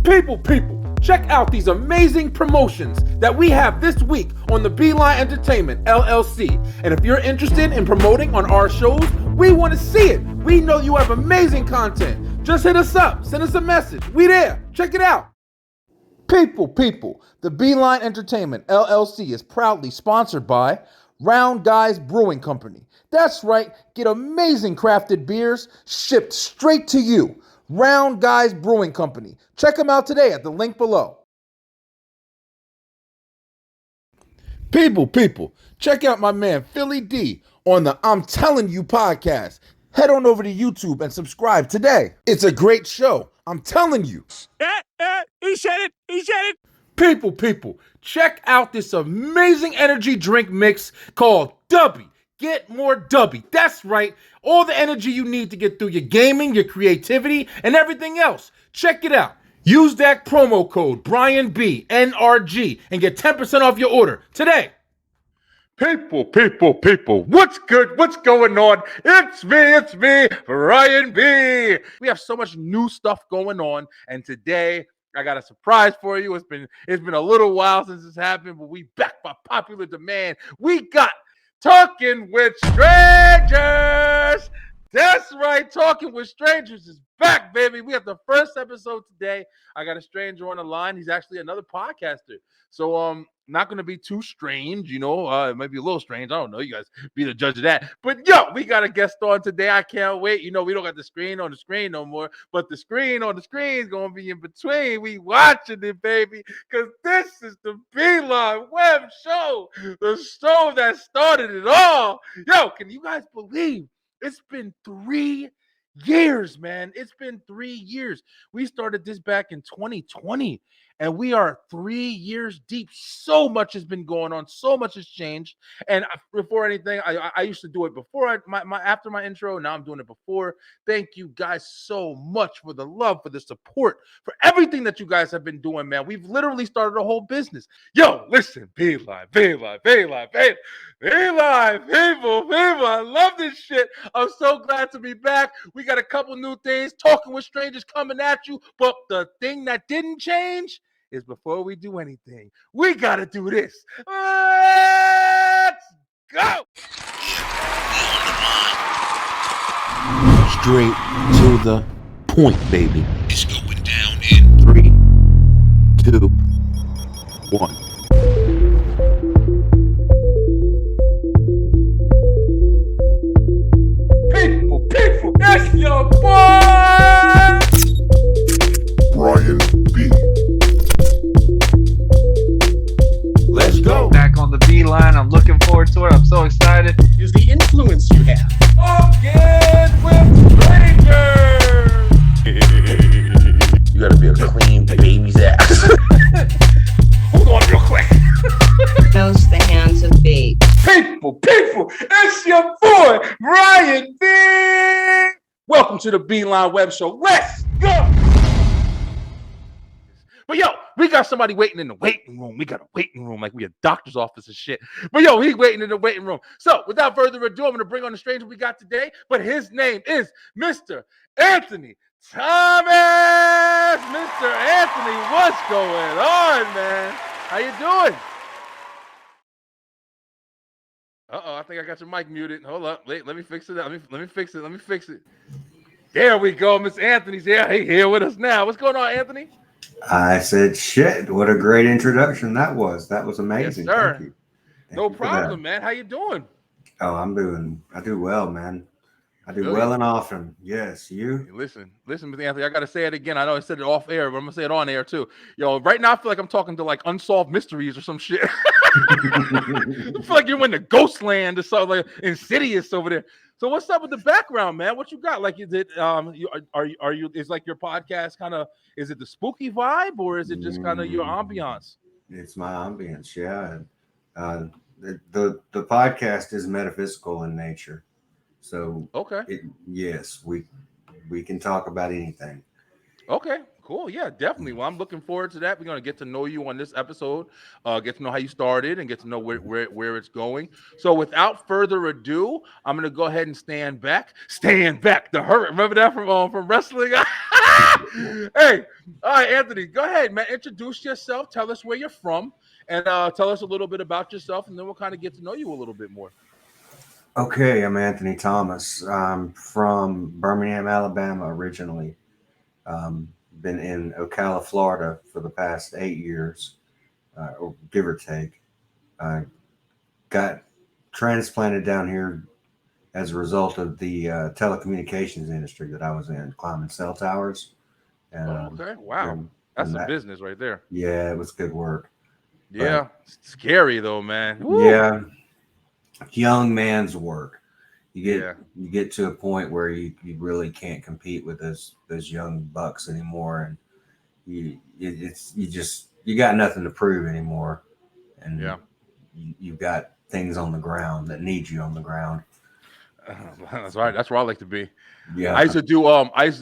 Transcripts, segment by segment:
People, check out these amazing promotions that we have this week on the Beeline Entertainment, LLC. And if you're interested in promoting on our shows, we want to see it. We know you have amazing content. Just hit us up, send us a message. We there. Check it out. People, the Beeline Entertainment, LLC is proudly sponsored by Round Guys Brewing Company. That's right, get amazing crafted beers shipped straight to you. Round Guys Brewing Company. Check them out today at the link below. People, check out my man Philly D on the I'm Telling You podcast. Head on over to YouTube and subscribe today. It's a great show. I'm telling you. He said it. People, check out this amazing energy drink mix called Dubby. Get more Dubby. That's right. All the energy you need to get through your gaming, your creativity, and everything else. Check it out. Use that promo code BrianB, NRG, and get 10% off your order today. People, what's good? What's going on? It's me, Brian B. We have so much new stuff going on, and today I got a surprise for you. It's been a little while since this happened, but we back by popular demand. We got Talking with Strangers. That's right, Talking with Strangers is back, baby. We have the first episode today. I got a stranger on the line. He's actually another podcaster. So not going to be too strange, you know. It might be a little strange. I don't know. You guys be the judge of that. But, yo, we got a guest on today. I can't wait. You know, we don't got the screen on the screen no more. But the screen on the screen is going to be in between. We watching it, baby. Because this is the Beeline Web Show. The show that started it all. Yo, can you guys believe it's been 3 years, man? It's been 3 years. We started this back in 2020. And we are 3 years deep. So much has been going on. So much has changed. And before anything, I used to do it before after my intro. Now I'm doing it before. Thank you guys so much for the love, for the support, for everything that you guys have been doing, man. We've literally started a whole business. Yo, listen, Beeline, people. I love this shit. I'm so glad to be back. We got a couple new things, Talking with Strangers coming at you. But the thing that didn't change is before we do anything, we got to do this. Let's go. Straight to the point, baby. It's going down in 3, 2, 1. People, it's your boy, Brian B. Let's go. Back on the Beeline. I'm looking forward to it. I'm so excited. is the influence you have. Talking with Strangers. You gotta be able to clean the baby's ass. Hold on real quick. knows the hands of fate. People, it's your boy, Brian B. Welcome to the Beeline Web Show. Let's go. But yo, we got somebody waiting in the waiting room. We got a waiting room like we a doctor's office and shit. But yo, he's waiting in the waiting room. So without further ado, I'm going to bring on the stranger we got today. But his name is Mr. Anthony Thomas. Mr. Anthony, what's going on, man? How you doing? Uh-oh, I think I got your mic muted. Hold up. Wait, let me fix it. Let me fix it. There we go. Miss Anthony's here. He here with us now. What's going on, Anthony? I said, shit, what a great introduction that was. That was amazing. Yes, sir. Thank you. No problem, man. How you doing? Oh, I do well, man. I do Really? well and often. Yes, you? Listen, Miss Anthony, I got to say it again. I know I said it off air, but I'm going to say it on air too. Yo, right now I feel like I'm talking to like Unsolved Mysteries or some shit. I feel like you're in the ghost land or something, like Insidious over there. So what's up with the background, man? What you got? Like, is it are you is like your podcast kind of, is it the spooky vibe or is it just kind of your ambiance? It's my ambience, yeah. The podcast is metaphysical in nature. So Okay. Yes, we can talk about anything. Okay, cool. Yeah, definitely. Well, I'm looking forward to that. We're going to get to know you on this episode, get to know how you started and get to know where it's going. So without further ado, I'm going to go ahead and stand back. The Hurt. Remember that from wrestling? Hey, all right, Anthony, go ahead, man. Introduce yourself. Tell us where you're from, and tell us a little bit about yourself, and then we'll kind of get to know you a little bit more. Okay, I'm Anthony Thomas. I'm from Birmingham, Alabama originally. Been in Ocala, Florida for the past 8 years, or give or take. I got transplanted down here as a result of the telecommunications industry that I was in, climbing cell towers. And Oh, okay. Wow. and, That's and some that, business right there. yeah, it was good work. But Yeah. Scary though, man. Woo. yeah, young man's work. You get Yeah. you get to a point where you really can't compete with those young bucks anymore, and you got nothing to prove anymore, and Yeah. you've got things on the ground that need you on the ground. That's right. That's where I like to be. Yeah. I used to do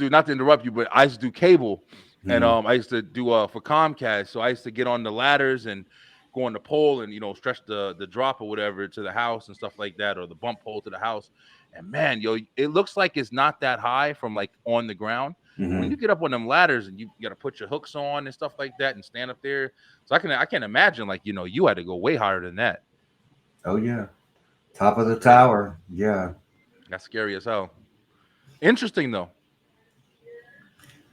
not to interrupt you, but I used to do cable, and Mhm. I used to do for Comcast. So I used to get on the ladders and go on the pole and stretch the drop or whatever to the house and stuff like that, or the bump pole to the house. And man, it looks like it's not that high from like on the ground. But when Mhm. you get up on them ladders and you got to put your hooks on and stuff like that and stand up there, so I can imagine like you had to go way higher than that. Oh yeah. Top of That's the crazy. tower. Yeah. That's scary as hell. Interesting though.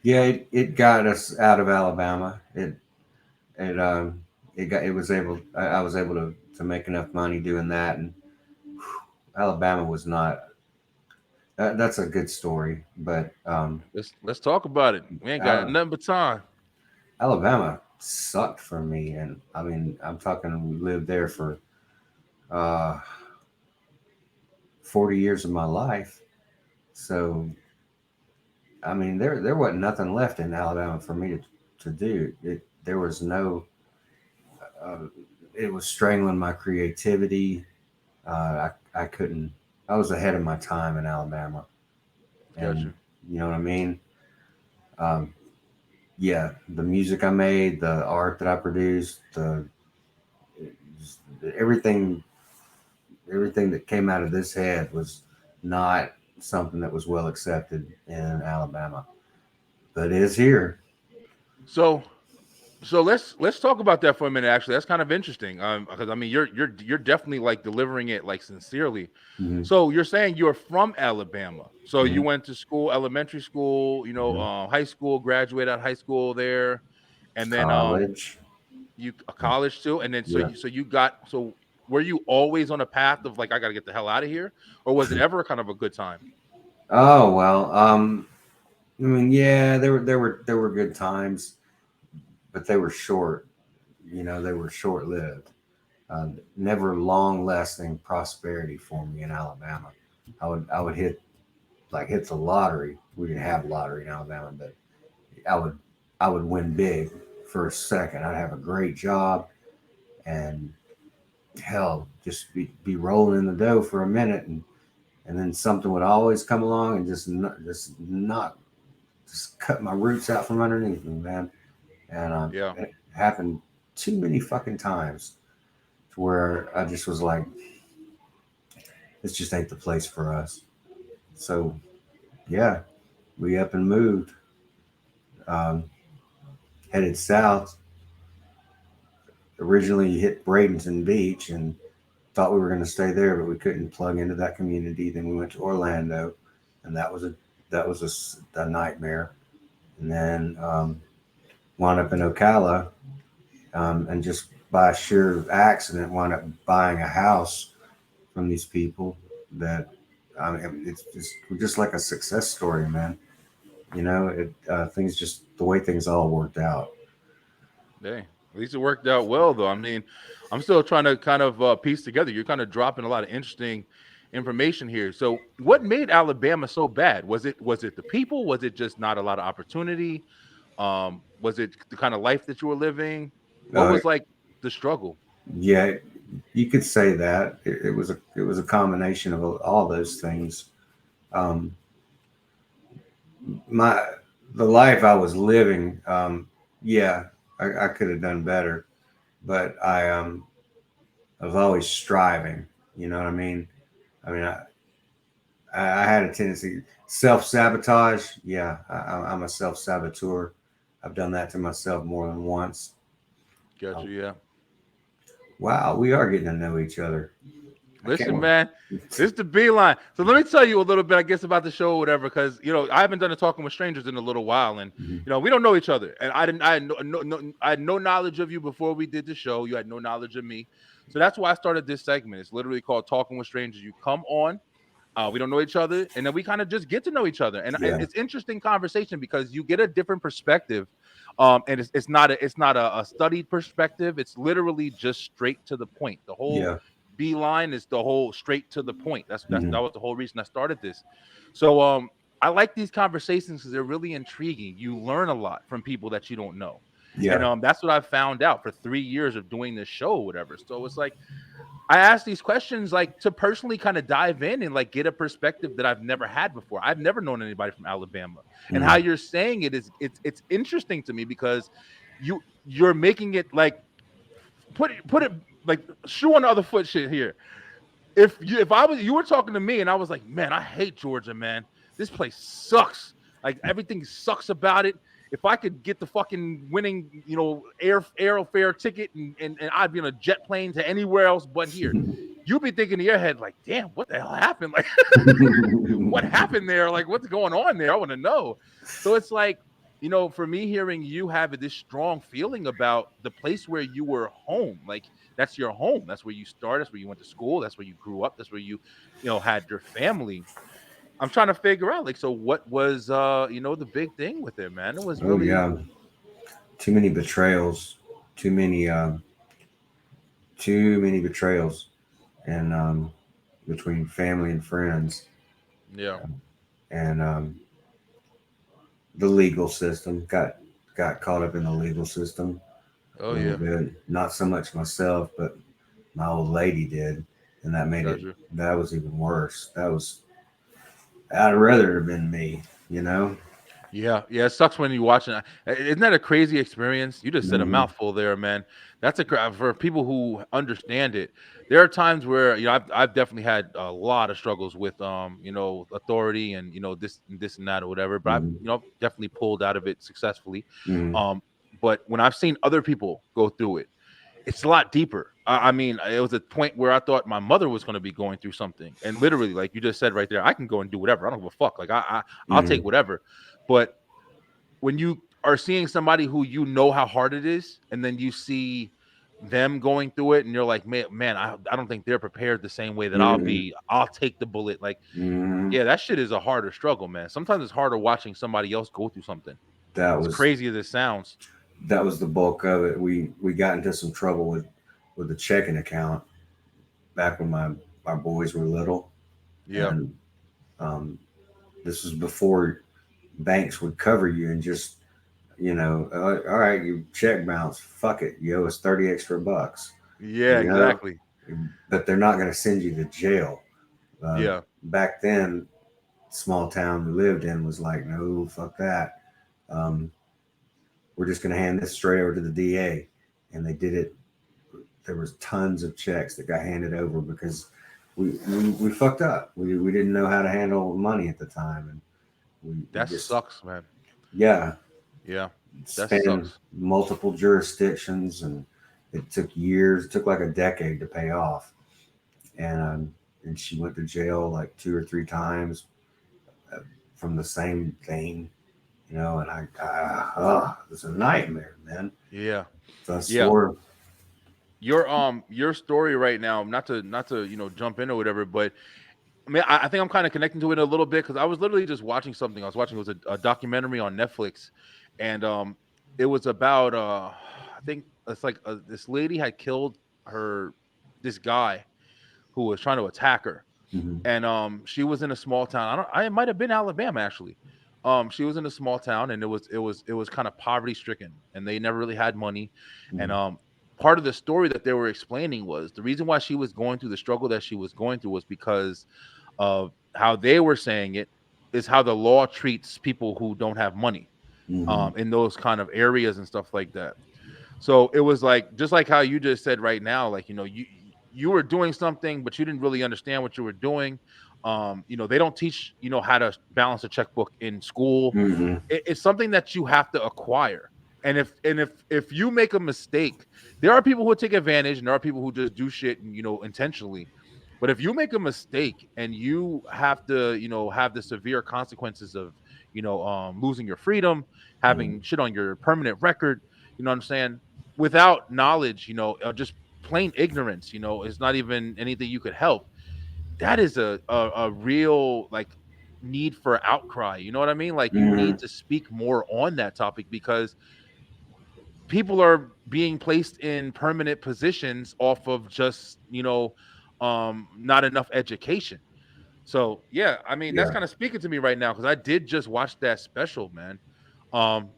Yeah. It got us out of Alabama. I was able to make enough money doing that, and Alabama was not. That's a good story, but Let's talk about it. We ain't got Al- nothing but time. Alabama sucked for me, and I mean, I'm talking. We lived there for uh, 40 years of my life, so I mean, there wasn't nothing left in Alabama for me to do. There was no. Uh, it was strangling my creativity. I couldn't. I was ahead of my time in Alabama, and Gotcha. you know what I mean. Um, yeah, the music I made, the art that I produced, just everything, everything that came out of this head was not something that was well accepted in Alabama, but it is here. So let's talk about that for a minute. Actually, that's kind of interesting. Because I mean, you're definitely like delivering it like sincerely. Hmm. So you're saying you're from Alabama. So you Hmm. went to school, elementary school, Hmm. high school, graduated out of high school there, and then College. you a college too, and then so Yeah. you got so were you always on a path of like I got to get the hell out of here, or was it ever kind of a good time? Oh well. I mean, yeah, there were good times, but they were short. They were short lived. Never long lasting prosperity for me in Alabama. I would hit the lottery. We didn't have lottery in Alabama, but I would I would win big for a second. I'd have a great job and hell, just be rolling in the dough for a minute, and then something would always come along and just cut my roots out from underneath me, man. And Yeah. it happened too many fucking times to where I just was like, this just ain't the place for us. So yeah, we up and moved, um, headed south. Originally hit Bradenton Beach and thought we were going to stay there, but we couldn't plug into that community. Then we went to Orlando, and that was a nightmare. And then wound up in Ocala, and just by sheer accident wound up buying a house from these people that I mean, it's just like a success story, man. Things just the way things all worked out. Hey, at least it worked out well, though. I mean, I'm still trying to kind of piece together. You're kind of dropping a lot of interesting information here. So, what made Alabama so bad? Was it the people? Was it just not a lot of opportunity? Was it the kind of life that you were living? What Uh, was like the struggle? yeah, you could say that it was a combination of all those things. Um, my the life I was living, yeah, I could have done better, but I was always striving. You know what I mean? I mean, I had a tendency self-sabotage. Yeah, I'm a self-saboteur. I've done that to myself more than once. Got Oh, you. Yeah. wow, we are getting to know each other. I Listen, can't. man, this is the Beeline. So let me tell you a little bit, I guess, about the show or whatever, because I haven't done a talking with strangers in a little while, and Mhm. we don't know each other, and I had no knowledge of you before we did the show. You had no knowledge of me, so that's why I started this segment. It's literally called Talking with Strangers. You come on. We don't know each other, and then we kind of just get to know each other, and Yeah. it's interesting conversation because you get a different perspective, and it's not a studied perspective. It's literally just straight to the point. The whole Yeah. beeline is the whole straight to the point. That Mhm. was the whole reason I started this. So I like these conversations because they're really intriguing. You learn a lot from people that you don't know, and Yeah. that's what I found out for 3 years of doing this show or whatever. So it's like I ask these questions like to personally kind of dive in and like get a perspective that I've never had before. I've never known anybody from Alabama. And how Mhm. you're saying it is it's interesting to me because you're making it like put it like shoe on the other foot shit here. If I was you were talking to me and I was like, man, I hate Georgia, man. This place sucks. Like everything sucks about it. If I could get the fucking winning, airfare ticket and I'd be on a jet plane to anywhere else but here. You'll be thinking in your head, like, damn, what the hell happened? Like, what happened there? Like, what's going on there? I want to know. So it's like, for me, hearing you have this strong feeling about the place where you were home, like that's your home. That's where you started. That's where you went to school. That's where you grew up. That's where you had your family. I'm trying to figure out, like, so what was, the big thing with it, man? It was Oh really, yeah. Too many betrayals. Too many. Too many betrayals, and between family and friends, yeah. and the legal system got caught up in the legal system a Oh little yeah. bit. Not so much myself, but my old lady did, and that made it. Gotcha. That was even worse. That was. I'd rather have been me. You know. Yeah, yeah, it sucks when you watching. Isn't that a crazy experience? You just said a Hmm. mouthful there, man. That's for people who understand it. There are times where I've definitely had a lot of struggles with authority and this and that or whatever. But I've Hmm. definitely pulled out of it successfully. Hmm. Um, but when I've seen other people go through it, it's a lot deeper. I mean, it was a point where I thought my mother was going to be going through something, and literally, like you just said right there, I can go and do whatever. I don't give a fuck. Like I'll take Hmm. whatever. But when you are seeing somebody who you know how hard it is, and then you see them going through it, and you're like, man, I don't think they're prepared the same way that I'll Hmm. be. I'll take the bullet. Like, Hmm. yeah, that shit is a harder struggle, man. Sometimes it's harder watching somebody else go through something. That As was crazy as it sounds. that was the bulk of it. We got into some trouble with the checking account back when my boys were little, Yeah, and um, this was before banks would cover you and just all right, you check bounce, fuck it, you owe us 30 extra bucks, yeah, you know, exactly. but they're not going to send you to jail. Yeah, Back then, small town we lived in was like, no, fuck that. Um, we're just going to hand this straight over to the DA, and they did it. There was tons of checks that got handed over because we fucked up. We didn't know how to handle money at the time, and we that just sucks, man. yeah Yeah, that spanned sucks. multiple jurisdictions, and it took years. It took like a decade to pay off, and she went to jail like 2 or 3 times uh, from the same thing, And it was a nightmare, man. Yeah, So I yeah. swore. Your story right now, not to jump in or whatever, but I mean, I think I'm kind of connecting to it a little bit because I was literally just watching something. I was watching it was a documentary on Netflix, and it was about I think it's like this lady had killed her this guy who was trying to attack her, Mhm. and she was in a small town. It might have been Alabama actually. She was in a small town, and it was kind of poverty stricken, and they never really had money, and Mhm. part of the story that they were explaining was the reason why she was going through the struggle that she was going through was because of how they were saying it is how the law treats people who don't have money Mhm. in those kind of areas and stuff like that. So it was like just like how you just said right now, like you were doing something, but you didn't really understand what you were doing. They don't teach how to balance a checkbook in school. Mm-hmm. It's something that you have to acquire. And if you make a mistake, there are people who take advantage, and there are people who just do shit intentionally. But if you make a mistake and you have to have the severe consequences of losing your freedom, having shit on your permanent record, you know what I'm saying, without knowledge, just plain ignorance, is not even anything you could help. That is a real like need for outcry. You know what I mean? Like you Mm-hmm. need to speak more on that topic, because people are being placed in permanent positions off of just not enough education. So yeah, I mean that's Yeah. kind of speaking to me right now, because I did just watch that special, man. Well,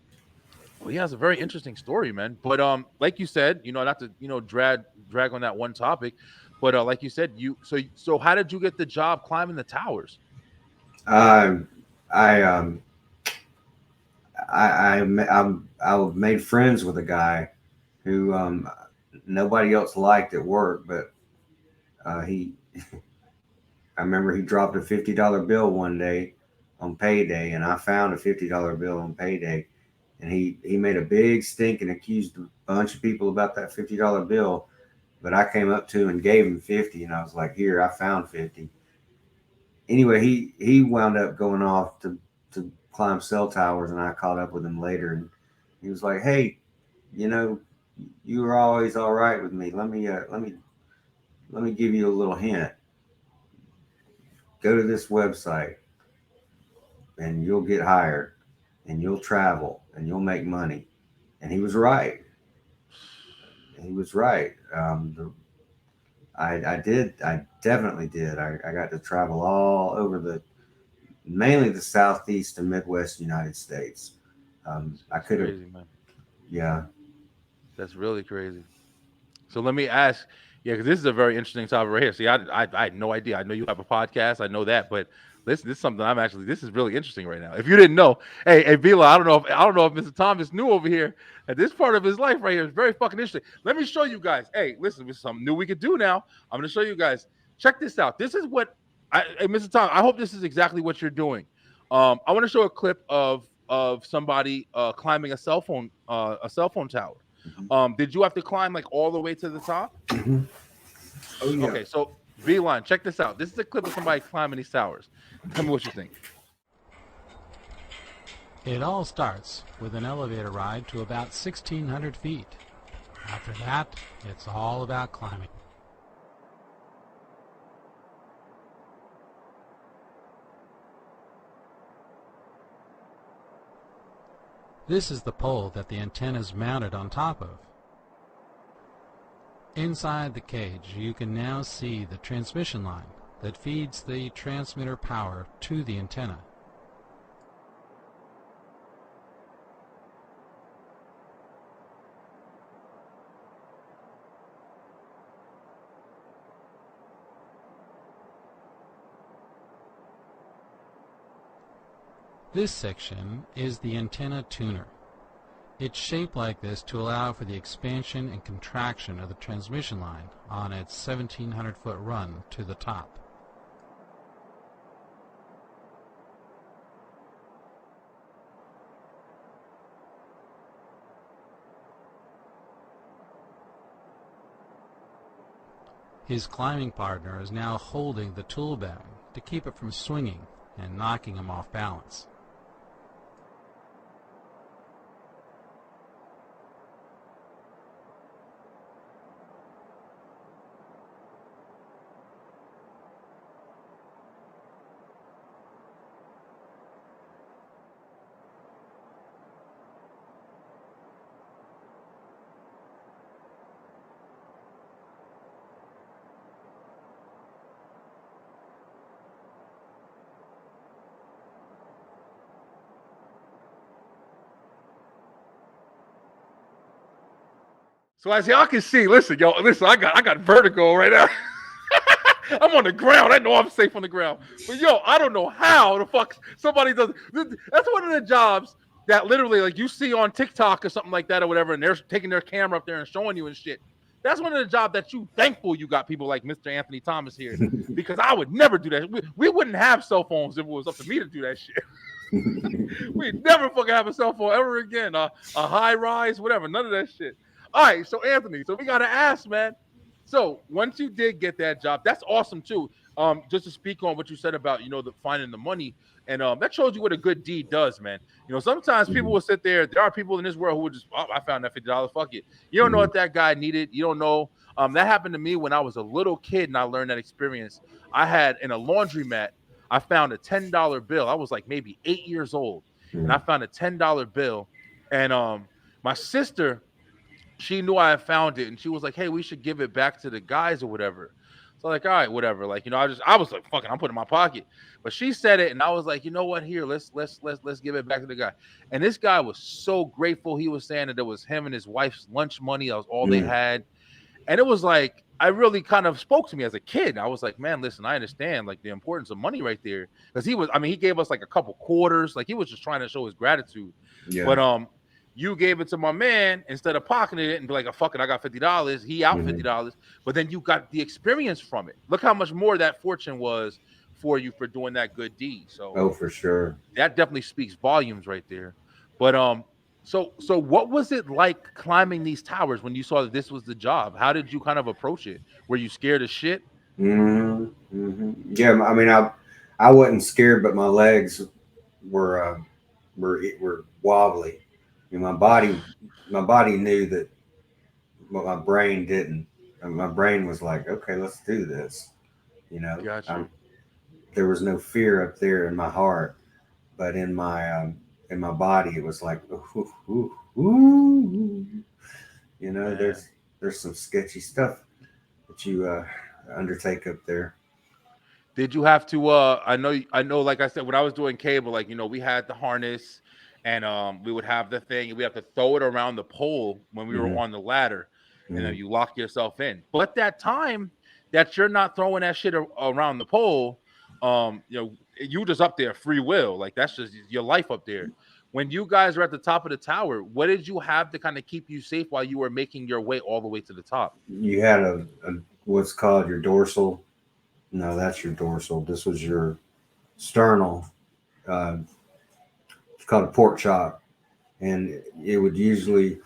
yeah, it's a very interesting story, man. But like you said, not to drag on that one topic, but like you said, so how did you get the job climbing the towers? I I I made friends with a guy who nobody else liked at work, but he I remember he dropped a $50 bill one day on payday, and I found a $50 bill on payday, and he made a big stink and accused a bunch of people about that $50 bill. But I came up to him and gave him 50, and I was like, "Here, I found 50." Anyway, he wound up going off to climb cell towers, and I caught up with him later, and he was like, "Hey, you know, you were always all right with me. Let me give you a little hint. Go to this website, and you'll get hired, and you'll travel, and you'll make money." And he was right. He was right. I did. I definitely did. I got to travel all over mainly the Southeast and Midwest United States. I It's could have, crazy, man. yeah. That's really crazy. So let me ask, yeah, because this is a very interesting topic right here. See, I had no idea. I know you have a podcast. I know that, but listen, this is something this is really interesting right now. If you didn't know, hey, Vila, I don't know if Mr. Thomas knew over here that this part of his life right here is very fucking interesting. Let me show you guys. Hey, listen, this is something new we could do now. I'm gonna show you guys. Check this out. This is what hey, Mr. Thomas, I hope this is exactly what you're doing. I want to show a clip of somebody climbing a cell phone tower. Did you have to climb like all the way to the top? Mm-hmm. Oh yeah. Okay, so V-Line, check this out. This is a clip of somebody climbing these towers. Tell me what you think. It all starts with an elevator ride to about 1,600 feet. After that, it's all about climbing. This is the pole that the antenna is mounted on top of. Inside the cage, you can now see the transmission line that feeds the transmitter power to the antenna. This section is the antenna tuner. It's shaped like this to allow for the expansion and contraction of the transmission line on its 1,700-foot run to the top. His climbing partner is now holding the tool bag to keep it from swinging and knocking him off balance. So as y'all can see, listen, I got vertigo right now. I'm on the ground. I know I'm safe on the ground. But I don't know how the fuck somebody does. That's one of the jobs that literally like you see on TikTok or something like that or whatever, and they're taking their camera up there and showing you and shit. That's one of the jobs that you thankful you got people like Mr. Anthony Thomas here, because I would never do that. We wouldn't have cell phones if it was up to me to do that shit. We'd never fucking have a cell phone ever again. A high rise, whatever, none of that shit. All right, so Anthony, so we gotta ask, man. So once you did get that job, that's awesome too. Just to speak on what you said about the finding the money, and that shows you what a good deed does, man. Sometimes people will sit there. There are people in this world who would just, I found that $50. Fuck it. You don't know what that guy needed. You don't know. That happened to me when I was a little kid, and I learned that experience. I had in a laundromat. I found a $10 bill. I was like maybe 8 years old, and I found a $10 bill, and my sister, she knew I had found it, and she was like, "Hey, we should give it back to the guys or whatever." So like, all right, whatever. Like, I was like, "Fucking, I'm putting it in my pocket." But she said it, and I was like, you know what? Here, let's give it back to the guy. And this guy was so grateful. He was saying that it was him and his wife's lunch money. That was all they had. And it was like, I really kind of spoke to me as a kid. I was like, man, listen, I understand like the importance of money right there. Because he gave us like a couple quarters. Like he was just trying to show his gratitude. Yeah. But you gave it to my man instead of pocketing it and be like, oh, fuck it, I got $50. He out $50. But then you got the experience from it. Look how much more that fortune was for you for doing that good deed. So for sure. That definitely speaks volumes right there. But so what was it like climbing these towers when you saw that this was the job? How did you kind of approach it? Were you scared as shit? Yeah, I mean, I wasn't scared, but my legs were wobbly. My body knew that, but my brain didn't. And my brain was like, okay, let's do this. Gotcha. There was no fear up there in my heart, but in my body, it was like, ooh. There's some sketchy stuff that you undertake up there. Did you have to I know like I said, when I was doing cable, like we had the harness, and we would have the thing, and we have to throw it around the pole when we were on the ladder, and then you lock yourself in. But that time that you're not throwing that shit around the pole, you just up there free will, like that's just your life up there. When you guys were at the top of the tower, what did you have to kind of keep you safe while you were making your way all the way to the top? You had a what's called your dorsal. No, that's your dorsal. This was your sternal. It's called a port chop, and it would usually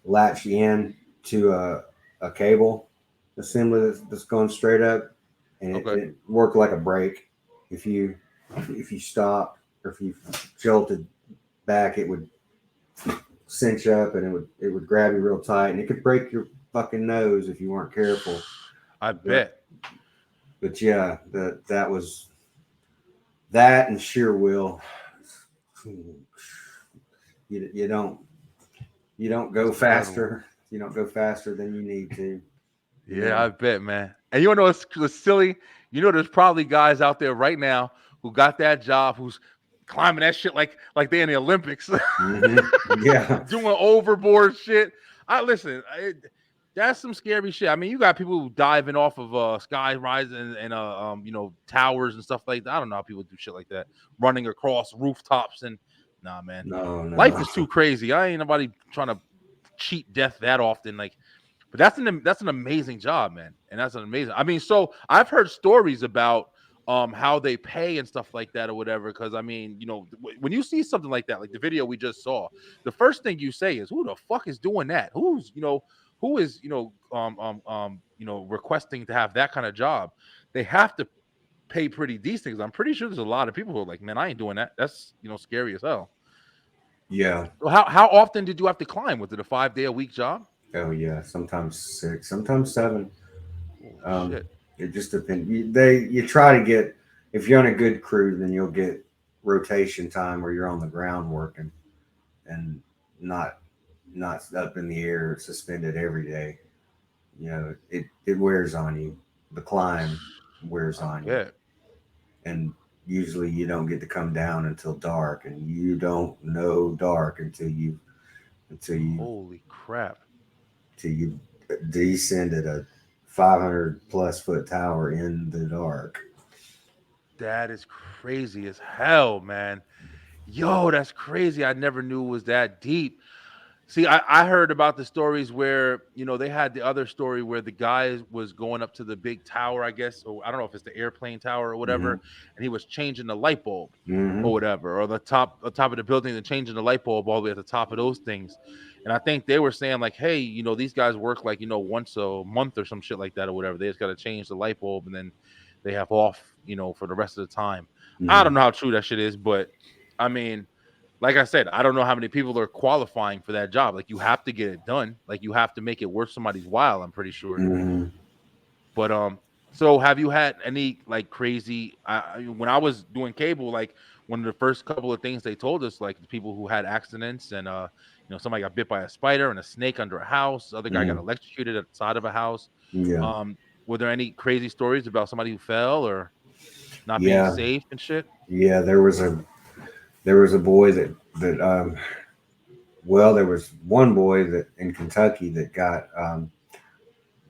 latch in to a cable assembly that's going straight up, and it worked like a brake. If you stopped or if you jolted back, it would cinch up, and it would grab you real tight, and it could break your fucking nose if you weren't careful. I bet. But yeah, that was that and sheer will. You don't go faster. You don't go faster than you need to. Yeah, I bet, man. And you know what's silly? There's probably guys out there right now who got that job, who's climbing that shit like they're in the Olympics. Yeah. Doing overboard shit. That's some scary shit. I mean, you got people who diving off of sky rises and towers and stuff like that. I don't know how people do shit like that. Running across rooftops and nah, man. No. Life is too crazy. I ain't nobody trying to cheat death that often. But that's an amazing job, man. And that's an amazing. I mean, so I've heard stories about how they pay and stuff like that or whatever. Because I mean, when you see something like that, like the video we just saw, the first thing you say is, "Who the fuck is doing that? Who is requesting to have that kind of job?" They have to pay pretty decent. Because I'm pretty sure there's a lot of people who are like, "Man, I ain't doing that. That's scary as hell." Yeah. So how often did you have to climb? Was it a 5-day-a-week job? Oh yeah, sometimes 6, sometimes 7. Shit. It just depends. You try to get, if you're on a good crew, then you'll get rotation time where you're on the ground working, and not up in the air suspended every day. It wears on you. The climb wears on you, and usually you don't get to come down until dark, and you don't know dark until you Holy crap. till you descend at a 500 plus foot tower in the dark. That is crazy as hell, man. Yo, that's crazy. I never knew it was that deep. See, I heard about the stories where, they had the other story where the guy was going up to the big tower, I guess, or I don't know if it's the airplane tower or whatever, Hmm. and he was changing the light bulb or Hmm. whatever, or the top of the building and changing the light bulb all the way at the top of those things. And I think they were saying like, hey, these guys work like, once a month or some shit like that or whatever. They just got to change the light bulb and then they have off, for the rest of the time. I Hmm. don't know how true that shit is, but I mean, like I said, I don't know how many people are qualifying for that job. Like you have to get it done. Like you have to make it worth somebody's while, I'm pretty sure. Hmm. But so have you had any like crazy when I was doing cable, like one of the first couple of things they told us, like the people who had accidents and somebody got bit by a spider and a snake under a house, the other guy got Hmm. electrocuted at the side of a house. Yeah. Um, were there any crazy stories about somebody who fell or not being Yeah. safe and shit? Yeah. There was a boy that well, there was one boy that in Kentucky that got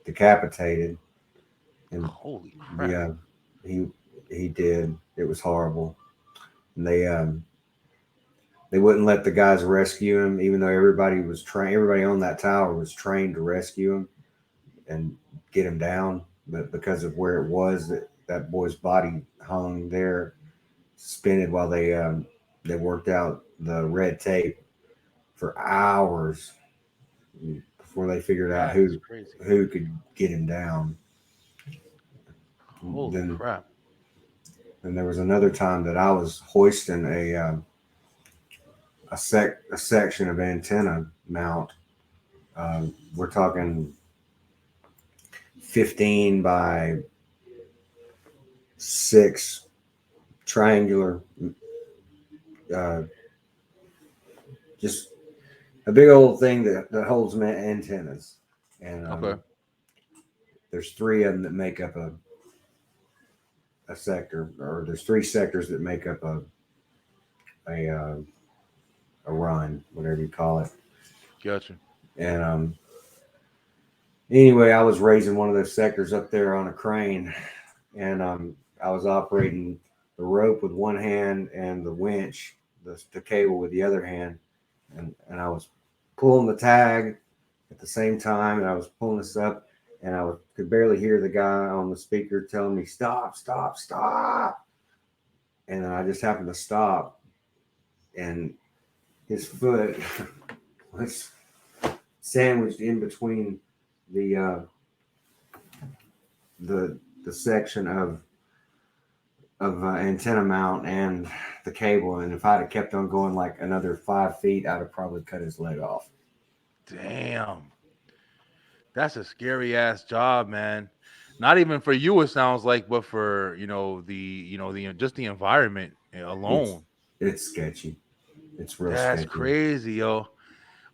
decapitated, and Holy crap. yeah, he he did. It was horrible. And they wouldn't let the guys rescue him, even though everybody was trained. Everybody on that tower was trained to rescue him and get him down. But because of where it was, that boy's body hung there, suspended while they worked out the red tape for hours before they figured out That is who crazy. who could get him down. Holy Then crap. then there was another time that I was hoisting a section of antenna mount. We're talking 15 by 6 triangular, uh, just a big old thing that holds antennas. And Okay. there's 3 of them that make up a sector, or there's 3 sectors that make up a, uh, a run, whatever you call it. Gotcha. And anyway, I was raising one of those sectors up there on a crane, and I was operating the rope with one hand and the winch, the cable with the other hand, and I was pulling the tag at the same time, and I was pulling this up, and could barely hear the guy on the speaker telling me stop, stop, stop, and then I just happened to stop, and his foot was sandwiched in between the uh, the section of antenna mount and the cable, and if I'd have kept on going like another 5 feet, I'd have probably cut his leg off. Damn. That's a scary ass job, man. Not even for you, it sounds like, but for the just the environment It's alone. it's sketchy. It's real That's sketchy. crazy, yo.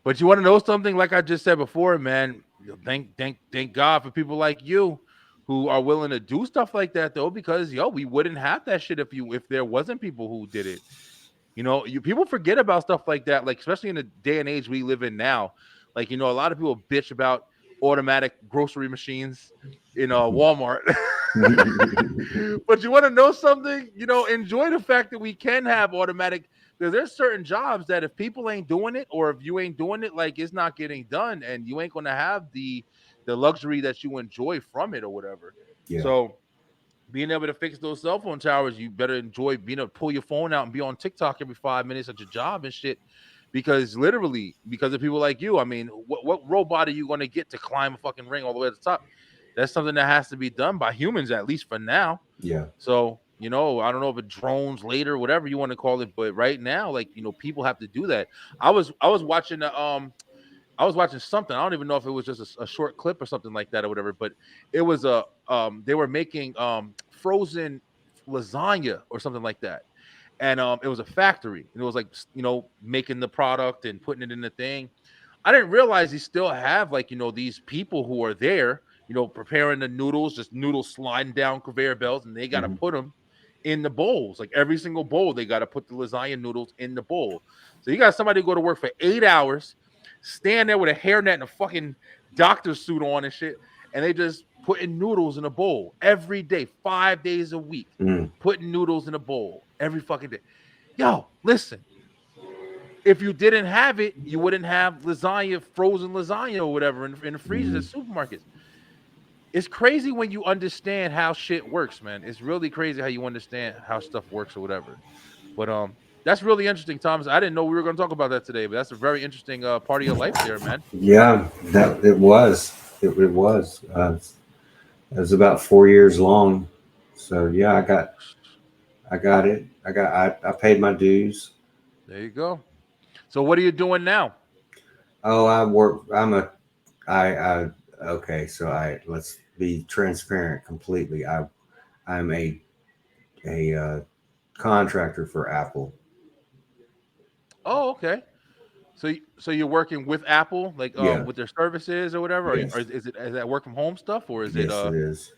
But you want to know something? Like I just said before, man. Thank God for people like you who are willing to do stuff like that, though, because we wouldn't have that shit if there wasn't people who did it. You people forget about stuff like that, like especially in the day and age we live in now. Like, a lot of people bitch about automatic grocery machines in Walmart. But you want to know something? Enjoy the fact that we can have automatic. There's certain jobs that if people ain't doing it, or if you ain't doing it, like it's not getting done, and you ain't gonna have the luxury that you enjoy from it or whatever. Yeah. So being able to fix those cell phone towers, you better enjoy being able to pull your phone out and be on TikTok every 5 minutes at your job and shit. Because literally, because of people like you, I mean, what robot are you going to get to climb a fucking ring all the way to the top? That's something that has to be done by humans, at least for now. Yeah. So, I don't know if it drones later, whatever you want to call it, but right now, like, people have to do that. I was watching I was watching something. I don't even know if it was just a short clip or something like that or whatever, but it was they were making frozen lasagna or something like that. And it was a factory and it was like making the product and putting it in the thing. I didn't realize he still have like these people who are there, preparing the noodles, just noodles sliding down conveyor belts, and they got to Hmm. put them in the bowls. Like every single bowl, they got to put the lasagna noodles in the bowl. So you got somebody go to work for 8 hours, stand there with a hairnet and a fucking doctor suit on and shit, and they just putting noodles in a bowl every day, 5 days a week, Mm. putting noodles in a bowl every fucking day. Yo, listen, if you didn't have it, you wouldn't have lasagna, frozen lasagna or whatever in the freezers at supermarkets. It's crazy when you understand how shit works, man. It's really crazy how you understand how stuff works or whatever. But that's really interesting, Thomas. I didn't know we were going to talk about that today, but that's a very interesting part of your life there, man. Yeah, that it was. It was. It was about 4 years long. So yeah, I got it. I paid my dues. There you go. So what are you doing now? Oh, I work. I okay. So let's be transparent completely. I'm a contractor for Apple. Oh, okay. So you're working with Apple, like Yeah. with their services or whatever, or Yes. is that work from home stuff, or is it Yes, it is.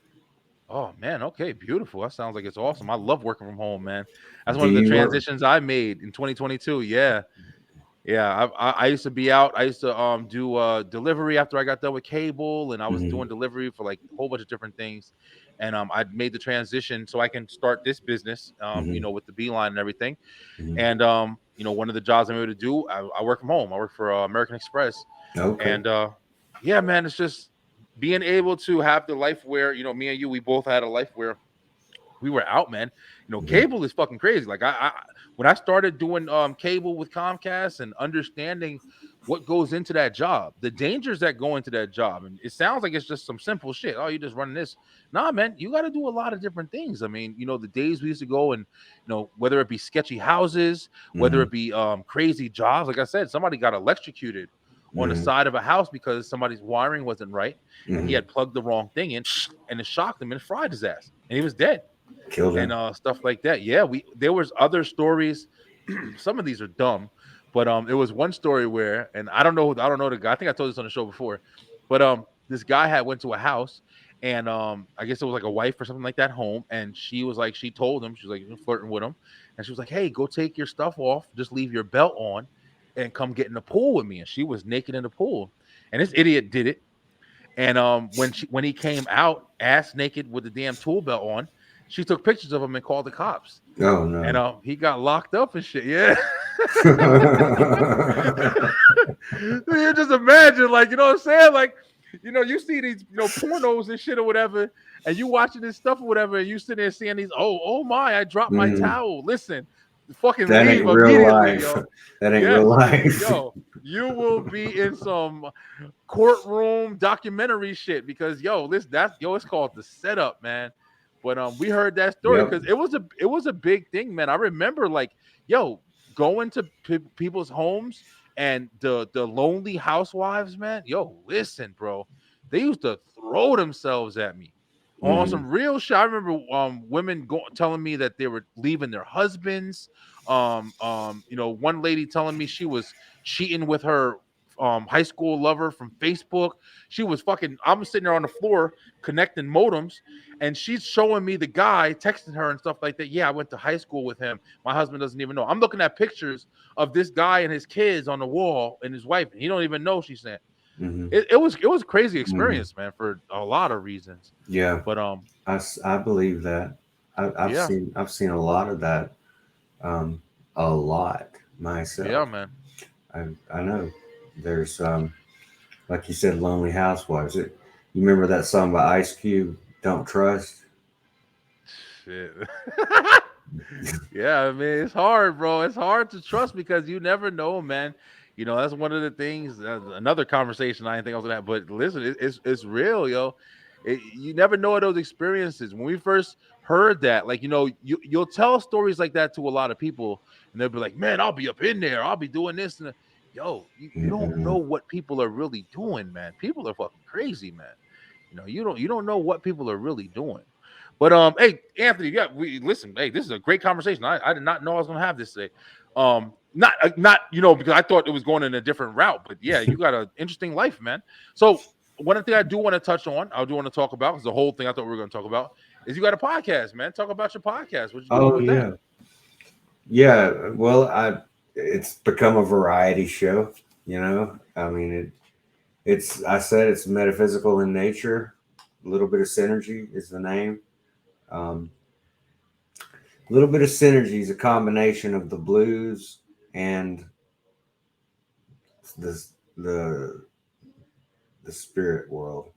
Oh man, okay, beautiful. That sounds like it's awesome. I love working from home, man. That's Do one of the you work? transitions I made in 2022. Yeah, yeah. I used to be out. I used to do delivery after I got done with cable, and I was Hmm. doing delivery for like a whole bunch of different things. And I made the transition so I can start this business, Hmm. with the Beeline and everything. Hmm. And one of the jobs I'm able to do, I work from home. I work for American Express, Okay. and yeah, man, it's just being able to have the life where me and you, we both had a life where we were out, man. Hmm. Cable is fucking crazy. Like I when I started doing cable with Comcast and understanding what goes into that job, the dangers that go into that job, and it sounds like it's just some simple shit. Oh, you just running this. Nah, man, you got to do a lot of different things. I mean, the days we used to go and whether it be sketchy houses, whether Hmm. it be crazy jobs. Like I said, somebody got electrocuted on the Hmm. side of a house because somebody's wiring wasn't right and he Hmm. had plugged the wrong thing in and it shocked him and fried his ass and he was dead Killed and him. stuff like that. Yeah, we there was other stories. Some of these are dumb, but it was one story where, and I don't know the guy. I think I told this on the show before, but this guy had went to a house, and I guess it was like a wife or something like that home, and she was like, she told him, she was like flirting with him, and she was like, hey, go take your stuff off, just leave your belt on, and come get in the pool with me. And she was naked in the pool, and this idiot did it. And when he came out ass naked with the damn tool belt on, she took pictures of him and called the cops. Oh And no. he got locked up and shit. Yeah. You just imagine, like, you know what I'm saying? Like, you see these, pornos and shit or whatever, and you watching this stuff or whatever, and you sitting there seeing these, oh my, I dropped my Mhm. towel. Listen, fucking That leave ain't real immediately, life. yo. That ain't real Yes, life. you will be in some courtroom documentary shit because it's called the setup, man. But we heard that story Yep. because it was a big thing, man. I remember like, yo, going to people's homes and the lonely housewives, man. Yo, listen, bro, they used to throw themselves at me on Hmm. some real shit. I remember women telling me that they were leaving their husbands. One lady telling me she was cheating with her high school lover from Facebook. She was fucking. I'm sitting there on the floor connecting modems, and she's showing me the guy texting her and stuff like that. Yeah, I went to high school with him. My husband doesn't even know. I'm looking at pictures of this guy and his kids on the wall and his wife, and he don't even know. She's saying Hmm. it was a crazy Hmm. experience, man, for a lot of reasons. Yeah, But I believe that. yeah, I've seen a lot of that. Um, a lot yeah, myself. man. I know. There's like you said, lonely housewives. You remember that song by Ice Cube, "Don't Trust"? Shit. Yeah, I mean, it's hard, bro. It's hard to trust because you never know, man. That's one of the things. Another conversation I didn't think I was gonna have, but listen, it's real, yo. You never know those experiences. When we first heard that, like, you'll tell stories like that to a lot of people, and they'll be like, "Man, I'll be up in there. I'll be doing this." And yo, you don't know Mm-mm. what people are really doing, man. People are fucking crazy, man. You don't know what people are really doing. But hey, Anthony, yeah, we listen. Hey, this is a great conversation. I did not know I was gonna have this today. Not because I thought it was going in a different route. But yeah, you got an interesting life, man. So one thing I do want to touch on, I do want to talk about, because the whole thing I thought we were going to talk about is you got a podcast, man. Talk about your podcast. What you doing Oh with that? yeah, yeah. Well, it's become a variety show. I mean I said it's metaphysical in nature. A little bit of synergy is the name. Um, a little bit of synergy is a combination of the blues and this the spirit world.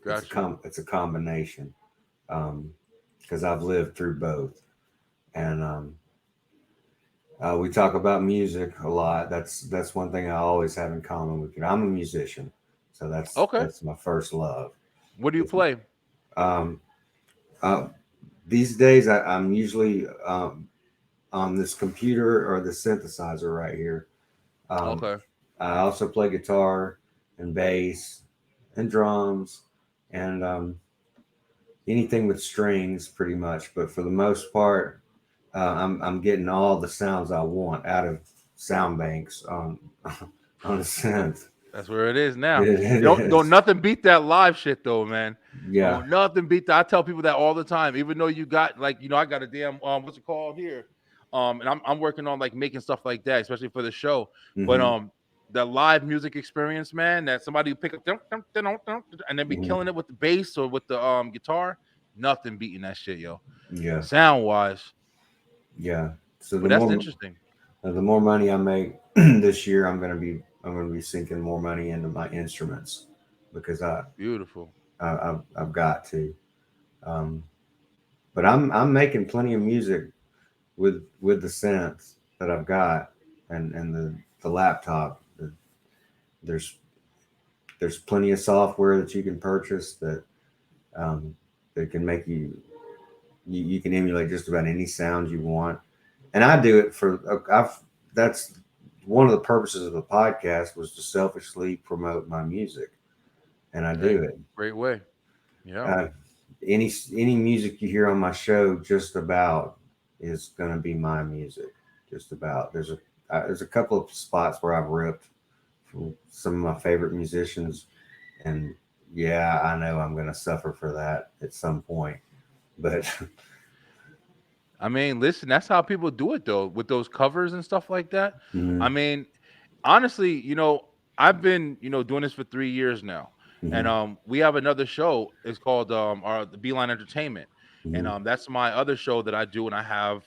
Got you. It's a combination. Because I've lived through both, and we talk about music a lot. That's one thing I always have in common with you. I'm a musician, so Okay. that's my first love. What do you Is play? um, uh, these days I'm usually on this computer or the synthesizer right here. Um, Okay. I also play guitar and bass and drums and anything with strings, pretty much. But for the most part, I'm getting all the sounds I want out of sound banks on on a synth. That's where it is now. It Don't is, nothing beat that live shit though, man. yeah. Don't nothing beat that. I tell people that all the time. Even though you got like, I got a damn what's it called here? And I'm working on like making stuff like that, especially for the show. But Hmm. the live music experience, man, that somebody pick up and then be Hmm. killing it with the bass or with the guitar, nothing beating that shit, yo. Yeah, Sound wise. yeah. So But that's interesting. the more money I make this year, I'm gonna be sinking more money into my instruments because Beautiful. I've got to. Um, but I'm making plenty of music with the synths that I've got and the laptop. There's there's plenty of software that you can purchase um, that can make you can emulate just about any sound you want. And I do it for I've that's one of the purposes of the podcast was to selfishly promote my music, and I Hey, do it. great way. Yeah. Uh, any music you hear on my show, just about is going to be my music. Just about. There's a couple of spots where I've ripped from some of my favorite musicians, and yeah, I know I'm going to suffer for that at some point. But I mean, listen, that's how people do it though, with those covers and stuff like that. I mhm, mean, honestly, I've been, doing this for 3 years now. And mhm, we have another show. It's called the Beeline Entertainment. And mhm, that's my other show that I do, and I have,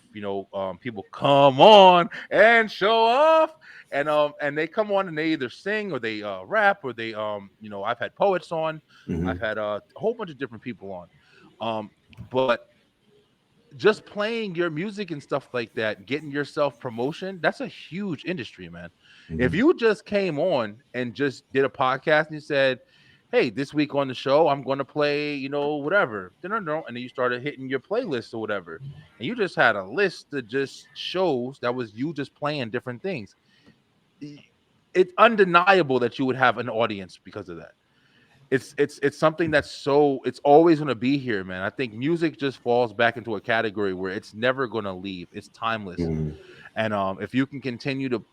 people come on and show off. And they come on and they either sing or they rap or they I've had poets on, I've mhm, had a whole bunch of different people on. But just playing your music and stuff like that, getting yourself promotion, that's a huge industry, man. If mhm, you just came on and just did a podcast and you said, "Hey, this week on the show, I'm going to play, whatever," and then you started hitting your playlist or whatever, and you just had a list that just shows that was you just playing different things. i- It's undeniable that you would have an audience because of that. It's something that's it's always going to be here, man. I think music just falls back into a category where it's never going to leave. It's timeless. mhm, And if you can continue to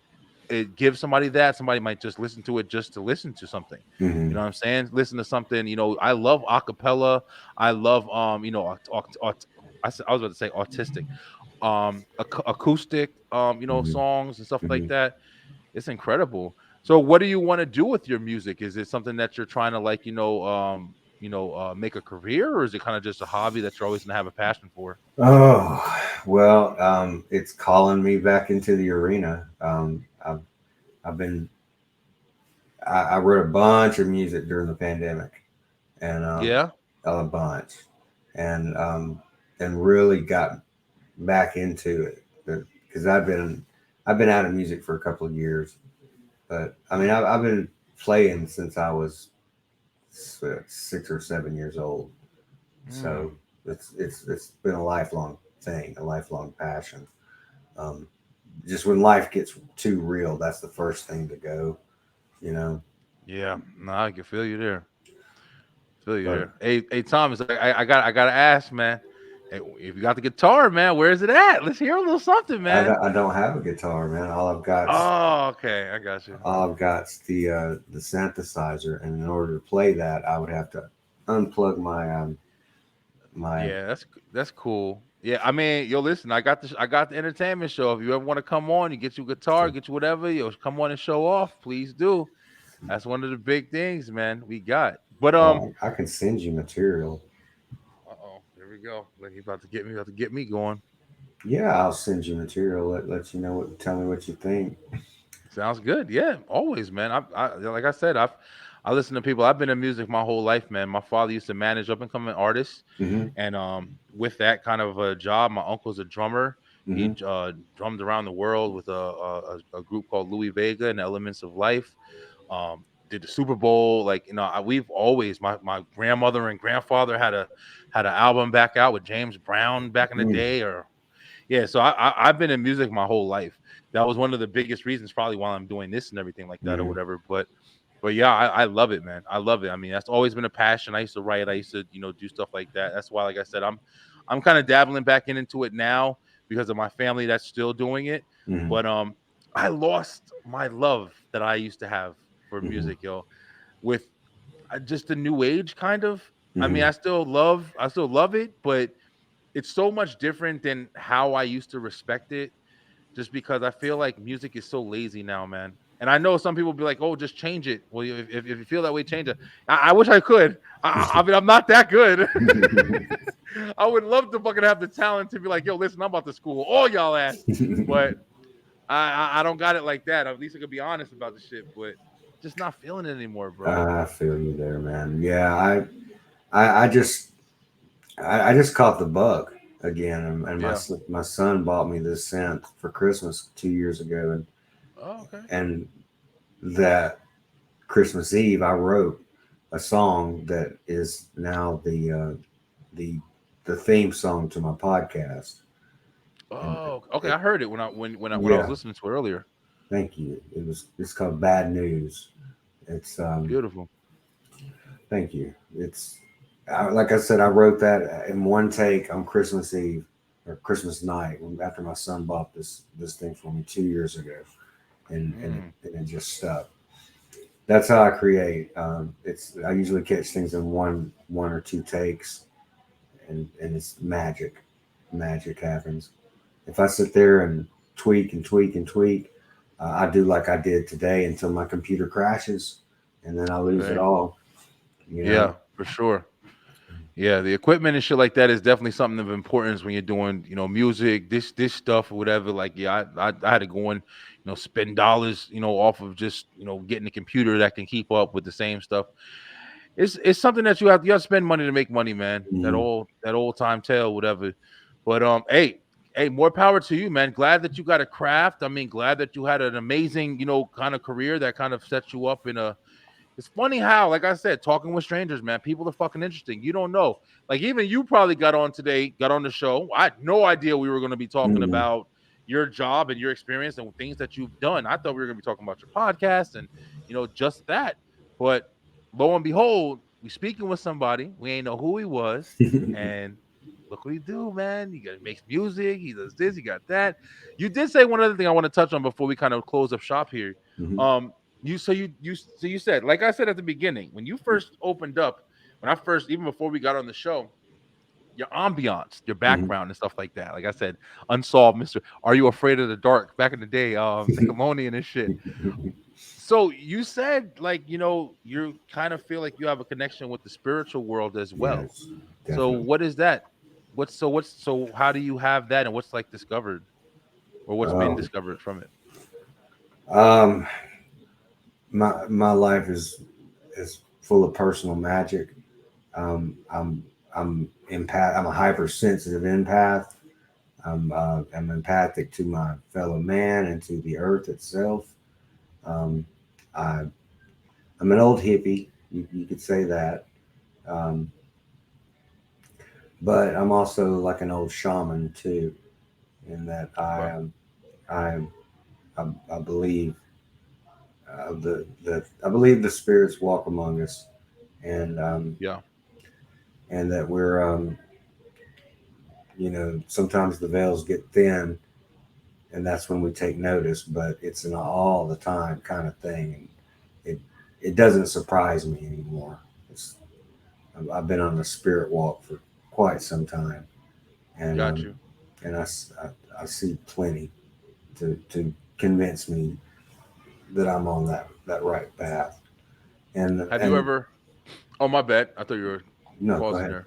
give somebody that, somebody might just listen to it just to listen to something. You know mhm, what I'm saying? Listen to something. I love acapella. I love I was about to say autistic, acoustic, mhm, songs and stuff like mhm. that. It's incredible. So what do you want to do with your music? Is it something that you're trying to like, make a career, or is it kind of just a hobby that you're always gonna have a passion for? Oh, well, it's calling me back into the arena. I've been, I wrote a bunch of music during the pandemic and Yeah. a bunch and, really got back into it because I've been out of music for a couple of years, but I mean, I've been playing since I was 6 or 7 years old. So Mm, it's been a lifelong thing, a lifelong passion. Um, just when life gets too real, that's the first thing to go, you know. yeah. No, I can feel you there. Feel you But there. Hey, Thomas, I gotta ask, man. Hey, if you got the guitar, man, where is it at? Let's hear a little something, man. I don't have a guitar, man. Oh, okay, I got you. All I've got's the synthesizer, and in order to play that, I would have to unplug my Yeah, that's cool. Yeah, I mean, yo, listen, I got the entertainment show. If you ever want to come on, you get your guitar, get you whatever, come on and show off, please do. That's one of the big things, man. We got. But I can send you material. uh-oh, here we go. Like he about to get me going. Yeah, I'll send you material. Let you know what. Tell me what you think. Sounds good. Yeah, always, man. I like I said, I listen to people. I've been in music my whole life, man. My father used to manage up and coming artists, Hmm. and with that kind of a job, my uncle's a drummer. He Hmm. drummed around the world with a group called Louis Vega and Elements of Life. Did the Super Bowl, like we've always my grandmother and grandfather had an album back out with James Brown back in the Hmm. day, or yeah, so I've been in music my whole life. That was one of the biggest reasons, probably why I'm doing this and everything like that or Hmm. whatever. But yeah, I love it, man. I love it. I mean, that's always been a passion. I used to write. I used to do stuff like that. That's why, like I said, I'm kind of dabbling back into it now because of my family that's still doing it. Hmm. But I lost my love that I used to have for Hmm. music, yo, with just the new age kind of. I mean, Hmm. I still love it, but it's so much different than how I used to respect it, just because I feel like music is so lazy now, man. And I know some people be like, "Oh, just change it." Well, if you feel that way, change it. I wish I could. I mean, I'm not that good. I would love to fucking have the talent to be like, "Yo, listen, I'm about to school all y'all ass," but I don't got it like that. At least I could be honest about the shit, but just not feeling it anymore, bro. I feel you there, man. Yeah, I just I just caught the bug again, and Yeah. my son bought me this synth for Christmas 2 years ago, Oh, okay. and that Christmas Eve I wrote a song that is now the the theme song to my podcast. And Oh, okay. I it, heard it when I was yeah, listening to it earlier. thank you. It's called Bad News. It's Beautiful. thank you. Like I said, I wrote that in one take on Christmas Eve or Christmas night after my son bought this thing for me 2 years ago, Mm, and it just stuck. That's how I create. It's I usually catch things in one or two takes, and it's magic. Magic happens. If I sit there and tweak and tweak and tweak, I do like I did today until my computer crashes, and then I lose it okay. all. You Yeah, know. for sure. Yeah, the equipment and shit like that is definitely something of importance when you're doing, music, this stuff or whatever. Like, yeah, I had to go and, spend dollars, off of just, getting a computer that can keep up with the same stuff. It's something that you have to spend money to make money, man. Mhm. That old time tale, whatever. But hey, more power to you, man. Glad that you got a craft. I mean, glad that you had an amazing, kind of career that kind of set you up in a it's funny how, like I said, talking with strangers, man, people are fucking interesting. You don't know. Like, even you probably got on the show. I had no idea we were going to be talking Mhm. about your job and your experience and things that you've done. I thought we were going to be talking about your podcast and, just that. But lo and behold, we speaking with somebody. We ain't know who he was. And look what he do, man. Makes music. He does this. He got that. You did say one other thing I want to touch on before we kind of close up shop here. Mhm. Um, you said, like I said at the beginning, when you first opened up, when I first even before we got on the show, your ambiance, your Mhm. background and stuff like that. Like I said, unsolved Mr. Are You Afraid of the Dark back in the day, Nickelodeon and shit. So you said like, you kind of feel like you have a connection with the spiritual world as well. Yes, So definitely. what is that? So how do you have that and what's like discovered or what's been Um, discovered from it? um, my life is full of personal magic. I'm empath. I'm a hypersensitive empath. I'm empathic to my fellow man and to the earth itself. Um, I, I'm an old hippie. You could say that. Um, but I'm also like an old shaman too, in that Okay. I, I believe I believe the spirits walk among us, and Yeah. and that we're sometimes the veils get thin, and that's when we take notice. But it's an all the time kind of thing, and it it doesn't surprise me anymore. It's, I've been on the spirit walk for quite some time, and Got you. I see plenty to convince me that I'm on that right path. Have you And ever Oh, my bad. I thought you were no, go pausing ahead. there.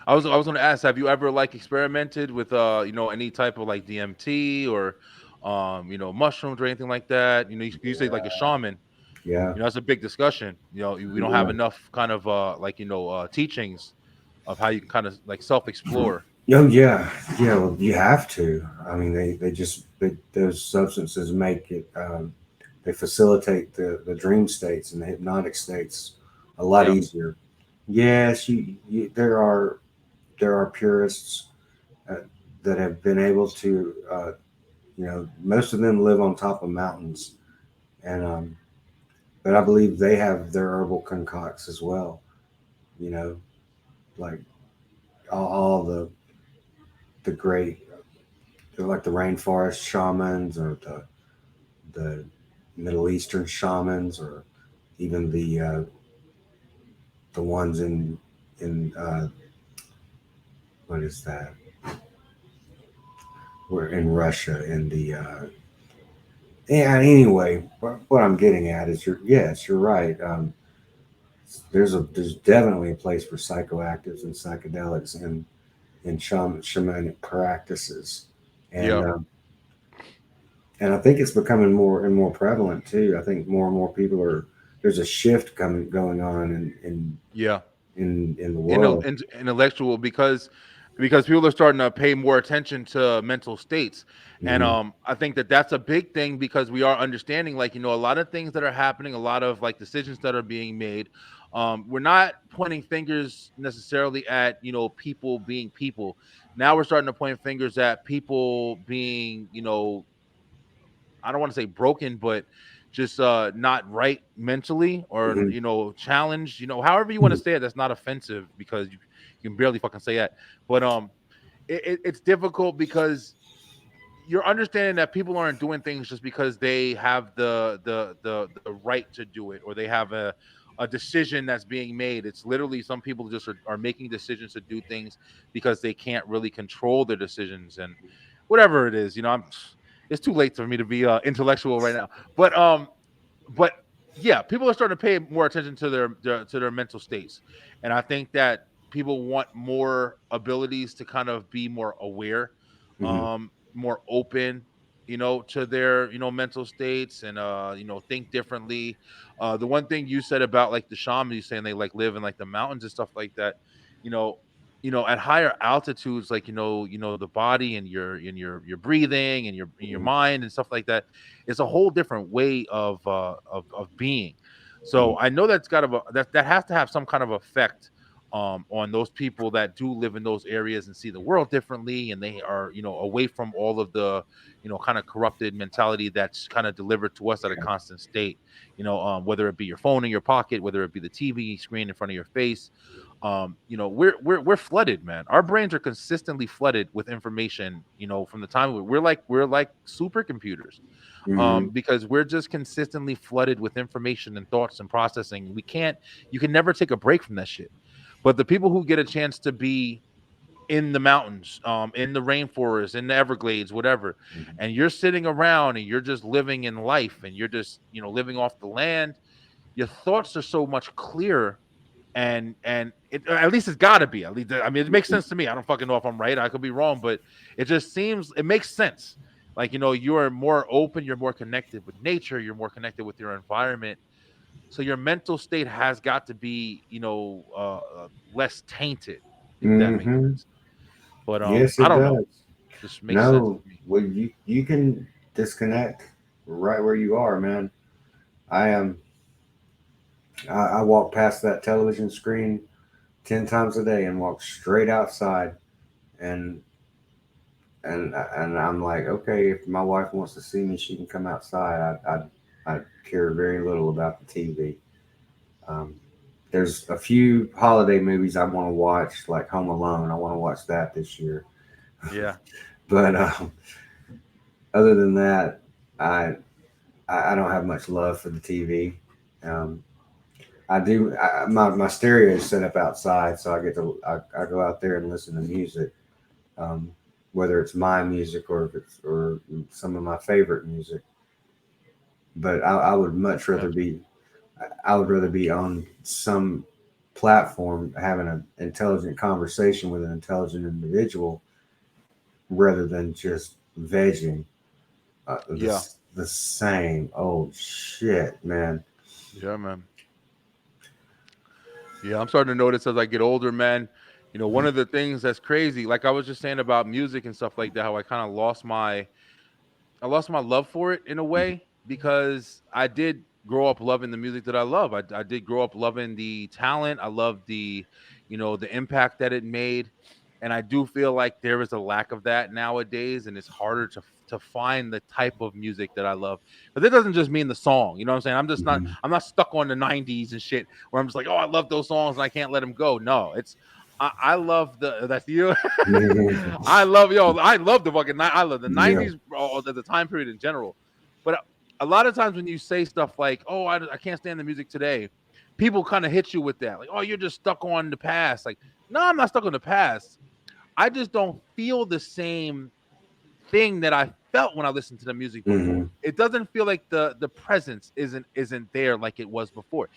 I was going to ask, have you ever like experimented with any type of like DMT or mushrooms or anything like that. You say like a shaman. Yeah. That's a big discussion. We don't have Yeah. enough kind of teachings of how you can kind of like self-explore. Oh yeah, yeah. Well, you have to. I mean, those substances make it. They facilitate the dream states and the hypnotic states a lot Yeah. easier. Yes, there are purists uh, that have been able to. Most of them live on top of mountains, and but I believe they have their herbal concocts as well. You know, like all the great, like the rainforest shamans or the Middle Eastern shamans, or even the ones in what is that? We're in Russia in the yeah. Anyway, what I'm getting at is you're right. There's definitely a place for psychoactives and psychedelics in shamanic practices, and Yeah. and I think it's becoming more and more prevalent too. I think more and more people are. There's a shift going on Yeah. in the world. Intellectual, because people are starting to pay more attention to mental states. And Hmm. I think that that's a big thing, because we are understanding, like, a lot of things that are happening, a lot of like decisions that are being made. We're not pointing fingers necessarily at people being people. Now we're starting to point fingers at people being, I don't want to say broken, but just not right mentally, or Hmm. challenged, however you want to say it. That's not offensive, because you can barely fucking say that. But it's difficult, because you're understanding that people aren't doing things just because they have the right to do it, or they have a decision that's being made. It's literally, some people just are making decisions to do things because they can't really control their decisions, and whatever it is. It's too late for me to be intellectual right now. But yeah, people are starting to pay more attention to their mental states, and I think that people want more abilities to kind of be more aware, Hmm. more open, to their mental states, and think differently. The one thing you said about like the shaman, you saying they like live in like the mountains and stuff like that, you know. At higher altitudes, like the body and your breathing and your Hmm. mind and stuff like that, it's a whole different way of being. So I know that has to have some kind of effect on those people that do live in those areas and see the world differently, and they are away from all of the kind of corrupted mentality that's kind of delivered to us at a constant state. Whether it be your phone in your pocket, whether it be the TV screen in front of your face. We're flooded, man. Our brains are consistently flooded with information, from the time we're like supercomputers, Hmm. because we're just consistently flooded with information and thoughts and processing. You can never take a break from that shit. But the people who get a chance to be in the mountains, in the rainforest, in the Everglades, whatever, Hmm. and you're sitting around and you're just living in life, and you're just living off the land, your thoughts are so much clearer. And at least it's got to be. At least, I mean, it makes sense to me. I don't fucking know if I'm right. I could be wrong, but it makes sense. Like, you are more open, you're more connected with nature, you're more connected with your environment. So your mental state has got to be, less tainted, if that makes Hmm. sense. But Yes, I it don't know. does. Just makes sense No, to me. well, you can disconnect right where you are, man. I am. I walk past that television screen 10 times a day and walk straight outside, and and I'm like, okay, if my wife wants to see me, she can come outside. I care very little about the TV. Um, there's a few holiday movies I want to watch, like Home Alone. I want to watch that this year, Yeah. but other than that, I I don't have much love for the TV. Um, I do. My stereo is set up outside, so I go out there and listen to music, um, whether it's my music or if it's or some of my favorite music. But I would much rather Gotcha. be I would rather be on some platform having an intelligent conversation with an intelligent individual rather than just vegging. The same old shit, man. Yeah, man. Yeah, I'm starting to notice as I get older, man. You know, one of the things that's crazy, like I was just saying about music and stuff like that, how I lost my love for it in a way because I did grow up loving the music that I love. I did grow up loving the talent. I love the, the impact that it made. And I do feel like there is a lack of that nowadays, and it's harder to find the type of music that I love. But that doesn't just mean the song. You know what I'm saying? I'm not stuck on the 90s and shit where I'm just like, oh, I love those songs and I can't let them go. No, I love that's you. I love the fucking I love the Yeah. 90s the time period in general. But a lot of times when you say stuff like, oh, I can't stand the music today, people kind of hit you with that. Like, oh, you're just stuck on the past. Like, no, I'm not stuck on the past. I just don't feel the same thing that I felt when I listened to the music before. It doesn't feel like the presence isn't there like it was before.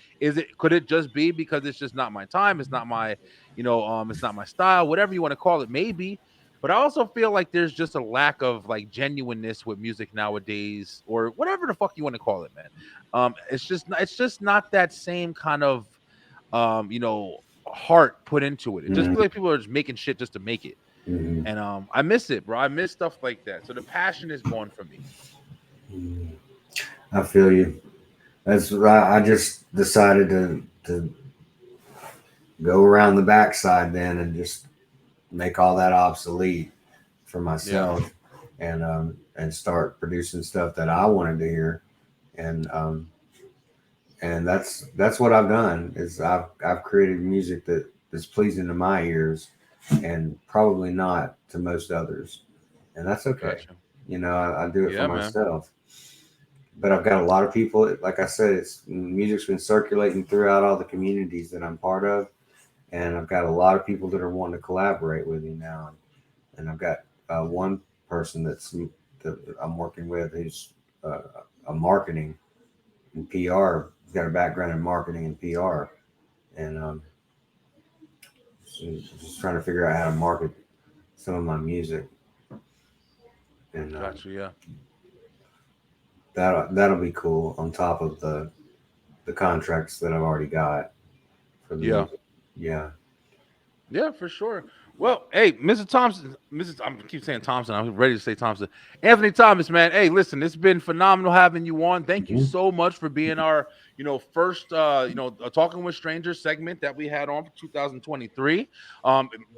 Could it just be because it's just not my time, it's not my, it's not my style, whatever you want to call it, maybe. But I also feel like there's just a lack of like genuineness with music nowadays, or whatever the fuck you want to call it, man. It's just not that same kind of heart put into it. It just feels like people are just making shit just to make it. And I miss it, bro. I miss stuff like that. So the passion is gone from me. I feel you. That's right. I just decided to go around the backside then and just make all that obsolete for myself, and start producing stuff that I wanted to hear, and that's what I've done. Is I've created music that is pleasing to my ears, and probably not to most others, and that's okay. Gotcha. I do it for Yeah, man. myself. But I've got a lot of people. Like I said, music's been circulating throughout all the communities that I'm part of, and I've got a lot of people that are wanting to collaborate with me now. And I've got one person that I'm working with who's a marketing and PR. He's got a background in marketing and PR, and just trying to figure out how to market some of my music. And Gotcha. Yeah. that'll be cool on top of the contracts that I've already got for the Yeah. music. Yeah. Yeah, for sure. Well, hey, Mr. Thompson, I keep saying Thompson. I'm ready to say Thompson. Anthony Thomas, man. Hey, listen, it's been phenomenal having you on. Thank you so much for being our, first, Talking with Strangers segment that we had on for 2023.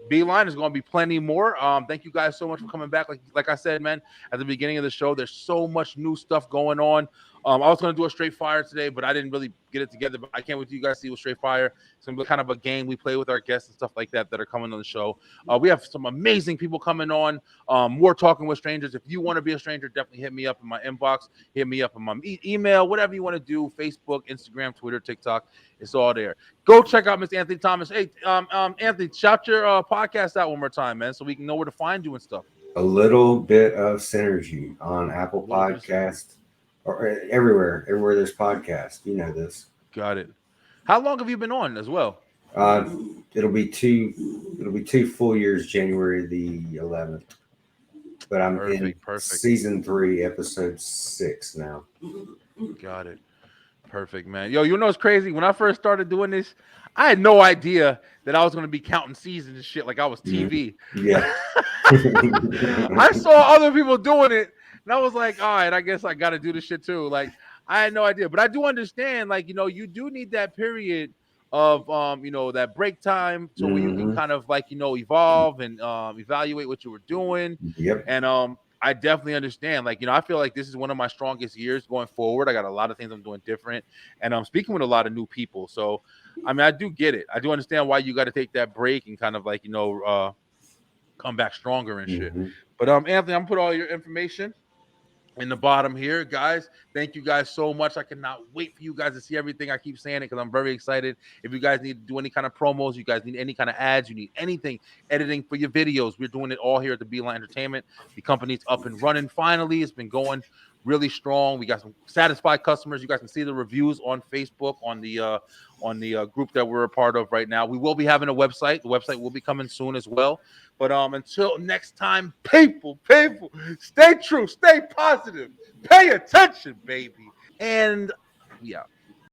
Beeline is going to be plenty more. Thank you guys so much for coming back. Like I said, man, at the beginning of the show, there's so much new stuff going on. I was going to do a straight fire today, but I didn't really get it together. But I can't wait till you guys see what straight fire. It's going to be kind of a game we play with our guests and stuff like that are coming on the show. We have some amazing people coming on. More Talking with Strangers. If you want to be a stranger, definitely hit me up in my inbox. Hit me up in my email, whatever you want to do. Facebook, Instagram, Twitter, TikTok. It's all there. Go check out Mr. Anthony Thomas. Hey, Anthony, shout your podcast out one more time, man, so we can know where to find you and stuff. A little bit of synergy on Apple Podcast or everywhere there's podcasts. You know this. Got it. How long have you been on as well? It'll be 2 full years, January the 11th. But I'm in season 3, episode 6 now. Got it. Perfect, man. Yo, you know what's crazy? When I first started doing this, I had no idea that I was going to be counting seasons and shit like I was TV. Yeah. I saw other people doing it, and I was like, all right, I guess I got to do this shit too. Like, I had no idea. But I do understand, like, you do need that period of, that break time so where you can kind of, like, evolve and evaluate what you were doing. Yep. And I definitely understand. Like, I feel like this is one of my strongest years going forward. I got a lot of things I'm doing different, and I'm speaking with a lot of new people. So, I mean, I do get it. I do understand why you got to take that break and kind of like, come back stronger and shit. But Anthony, I'm gonna put all your information in the bottom here, guys. Thank you guys so much. I cannot wait for you guys to see everything. I keep saying it because I'm very excited. If you guys need to do any kind of promos, you guys need any kind of ads, you need anything, editing for your videos, we're doing it all here at the Beeline Entertainment. The company's up and running finally. It's been going really strong. We got some satisfied customers. You guys can see the reviews on Facebook on the group that we're a part of right now. We will be having a website. The website will be coming soon as well. But until next time, people, stay true, stay positive, pay attention, baby, and we out.